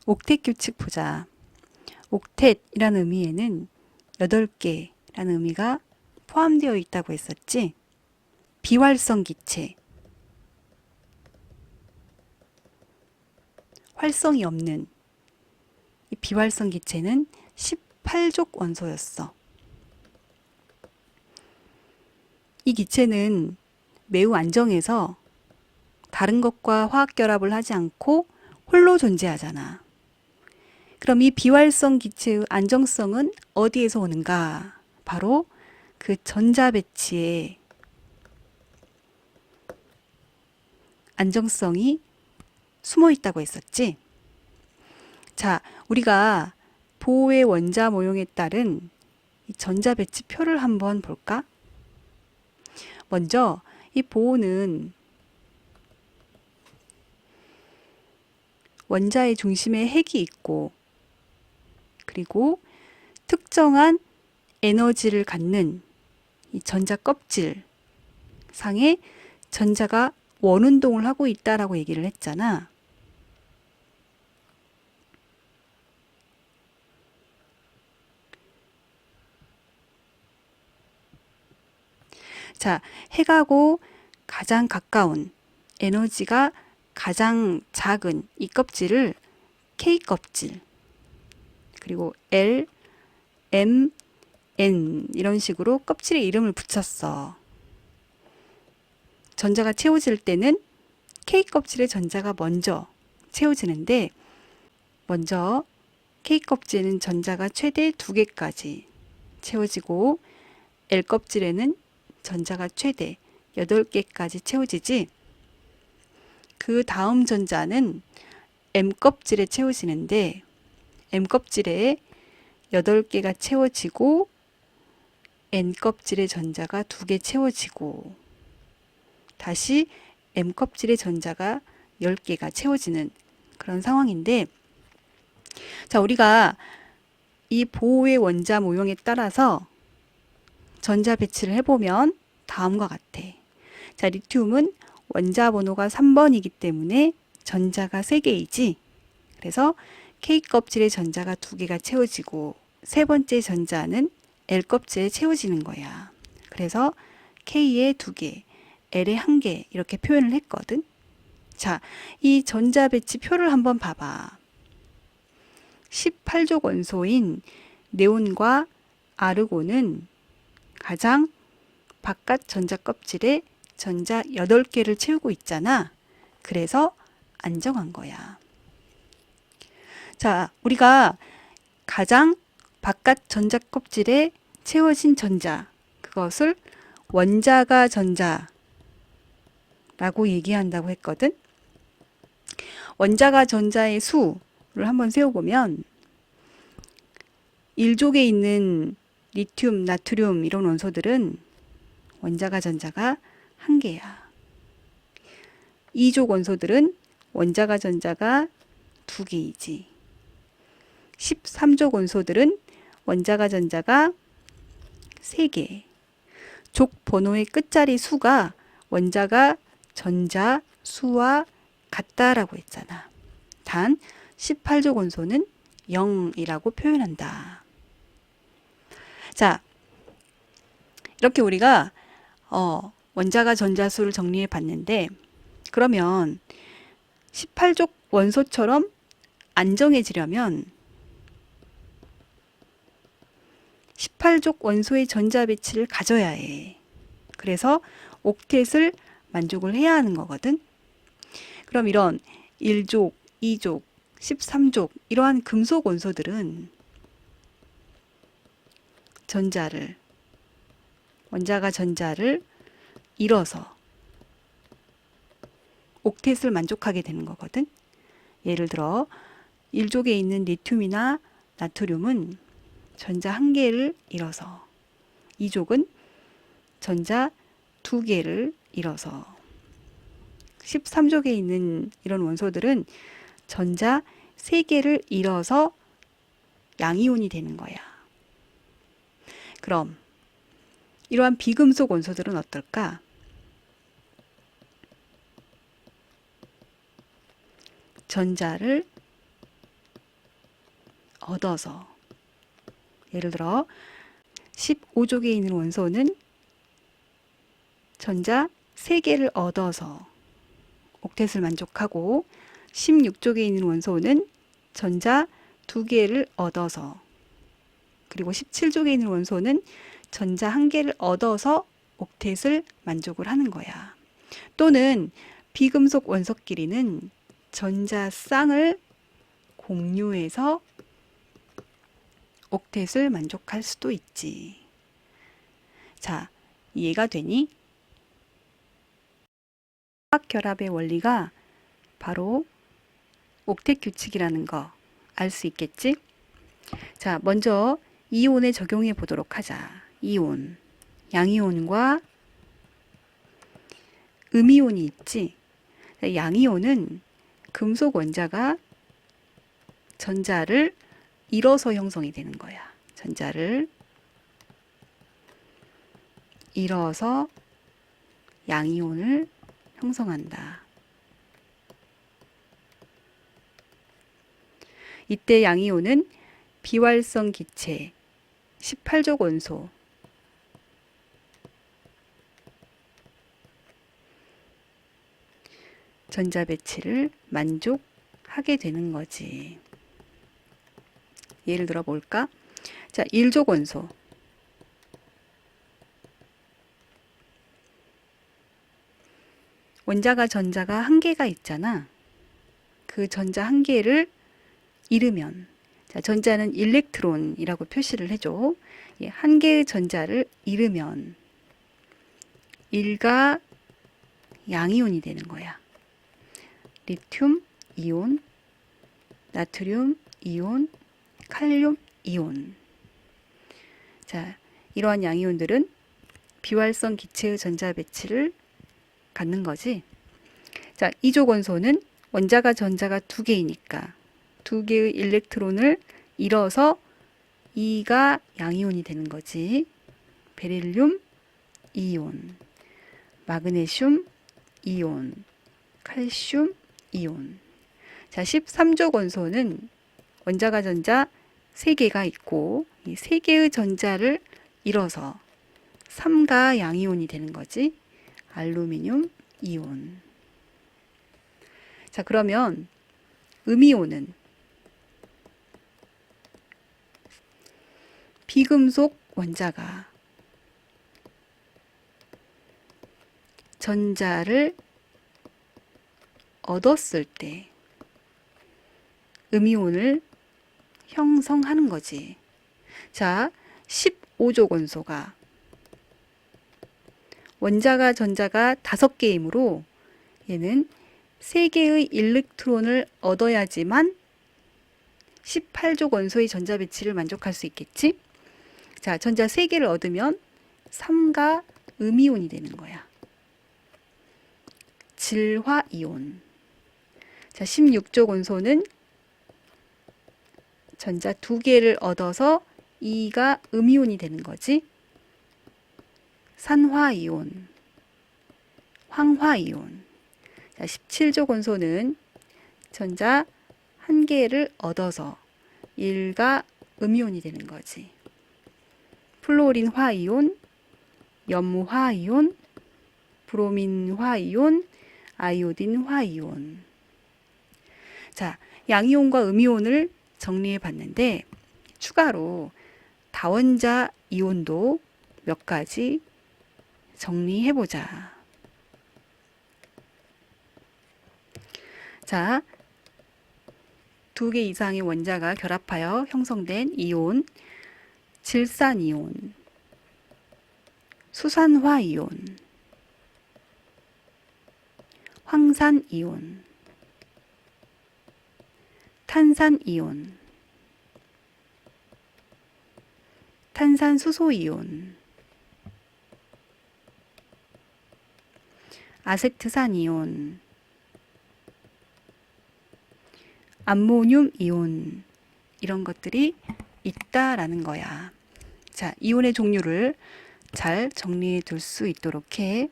옥텟 규칙 보자. 옥텟이라는 의미에는 8개라는 의미가 포함되어 있다고 했었지. 비활성 기체, 활성이 없는 이 비활성 기체는 18족 원소였어. 이 기체는 매우 안정해서 다른 것과 화학 결합을 하지 않고 홀로 존재하잖아. 그럼 이 비활성 기체의 안정성은 어디에서 오는가? 바로 그 전자 배치의 안정성이 숨어 있다고 했었지. 자, 우리가 보호의 원자 모형에 따른 이 전자 배치 표를 한번 볼까? 먼저 이 보호는 원자의 중심에 핵이 있고, 그리고 특정한 에너지를 갖는 이 전자 껍질 상에 전자가 원운동을 하고 있다라고 얘기를 했잖아. 자, 핵하고 가장 가까운 에너지가 가장 작은 이 껍질을 K 껍질, 그리고 L, M, N 이런 식으로 껍질에 이름을 붙였어. 전자가 채워질 때는 K 껍질의 전자가 먼저 채워지는데, 먼저 K 껍질에는 전자가 최대 2개까지 채워지고, L 껍질에는 전자가 최대 8개까지 채워지지. 그 다음 전자는 M 껍질에 채워지는데, M 껍질에 8개가 채워지고, N 껍질의 전자가 2개 채워지고, 다시 M 껍질의 전자가 10개가 채워지는 그런 상황인데, 자, 우리가 이 보호의 원자 모형에 따라서 전자 배치를 해보면 다음과 같아. 자, 리튬은 원자 번호가 3번이기 때문에 전자가 3개이지. 그래서 K 껍질의 전자가 2개가 채워지고, 세 번째 전자는 L 껍질에 채워지는 거야. 그래서 K에 2개, L에 1개 이렇게 표현을 했거든. 자, 이 전자 배치 표를 한번 봐봐. 18족 원소인 네온과 아르곤은 가장 바깥 전자 껍질에 전자 8개를 채우고 있잖아. 그래서 안정한 거야. 자, 우리가 가장 바깥 전자 껍질에 채워진 전자, 그것을 원자가 전자라고 얘기한다고 했거든. 원자가 전자의 수를 한번 세워보면 1족에 있는 리튬, 나트륨 이런 원소들은 원자가 전자가 1개야. 2족 원소들은 원자가 전자가 2개이지. 13족 원소들은 원자가 전자가 3개. 족 번호의 끝자리 수가 원자가 전자 수와 같다라고 했잖아. 단 18족 원소는 0이라고 표현한다. 자, 이렇게 우리가 원자가 전자수를 정리해 봤는데, 그러면 18족 원소처럼 안정해지려면 18족 원소의 전자 배치를 가져야 해. 그래서 옥텟을 만족을 해야 하는 거거든. 그럼 이런 1족, 2족, 13족 이러한 금속 원소들은 원자가 전자를 잃어서 옥텟을 만족하게 되는 거거든. 예를 들어 1족에 있는 리튬이나 나트륨은 전자 1개를 잃어서, 2족은 전자 2개를 잃어서, 13족에 있는 이런 원소들은 전자 3개를 잃어서 양이온이 되는 거야. 그럼 이러한 비금속 원소들은 어떨까? 전자를 얻어서, 예를 들어 15족에 있는 원소는 전자 3개를 얻어서 옥텟을 만족하고, 16족에 있는 원소는 전자 2개를 얻어서, 그리고 17족에 있는 원소는 전자 1개를 얻어서 옥텟을 만족을 하는 거야. 또는 비금속 원소끼리는 전자 쌍을 공유해서 옥텟을 만족할 수도 있지. 자, 이해가 되니? 화학 결합의 원리가 바로 옥텟 규칙이라는 거 알 수 있겠지? 자, 먼저 이온에 적용해 보도록 하자. 이온, 양이온과 음이온이 있지. 양이온은 금속 원자가 전자를 잃어서 형성이 되는 거야. 전자를 잃어서 양이온을 형성한다. 이때 양이온은 비활성 기체 18족 원소, 전자 배치를 만족하게 되는 거지. 예를 들어 볼까? 자, 1족 원소. 원자가 전자가 1개가 있잖아. 그 전자 1개를 잃으면, 자, 전자는 일렉트론이라고 표시를 해줘. 1개의 전자를 잃으면 일가 양이온이 되는 거야. 리튬 이온, 나트륨 이온, 칼륨 이온. 자, 이러한 양이온들은 비활성 기체의 전자 배치를 갖는 거지. 자, 2족 원소는 원자가 전자가 2개이니까 2개의 일렉트론을 잃어서 2가 양이온이 되는 거지. 베릴륨 이온, 마그네슘 이온, 칼슘 이온. 자, 13족 원소는 원자가 전자 3개가 있고 이 3개의 전자를 잃어서 3가 양이온이 되는 거지. 알루미늄 이온. 자, 그러면 음이온은 비금속 원자가 전자를 얻었을 때 음이온을 형성하는 거지. 자, 15족 원소가 원자가 전자가 5개이므로 얘는 3개의 일렉트론을 얻어야지만 18족 원소의 전자 배치를 만족할 수 있겠지? 자, 전자 3개를 얻으면 3가 음이온이 되는 거야. 질화이온. 자, 16족 원소는 전자 2개를 얻어서 2가 음이온이 되는 거지. 산화이온, 황화이온. 자, 17족 원소는 전자 1개를 얻어서 1가 음이온이 되는 거지. 플로린 화이온, 염화이온, 브로민 화이온, 아이오딘 화이온. 자, 양이온과 음이온을 정리해 봤는데 추가로 다원자 이온도 몇 가지 정리해 보자. 자, 2개 이상의 원자가 결합하여 형성된 이온, 질산이온, 수산화이온, 황산이온, 탄산이온, 탄산수소이온, 아세트산이온, 암모늄이온, 이런 것들이 있다라는 거야. 자, 이온의 종류를 잘 정리해 둘 수 있도록 해.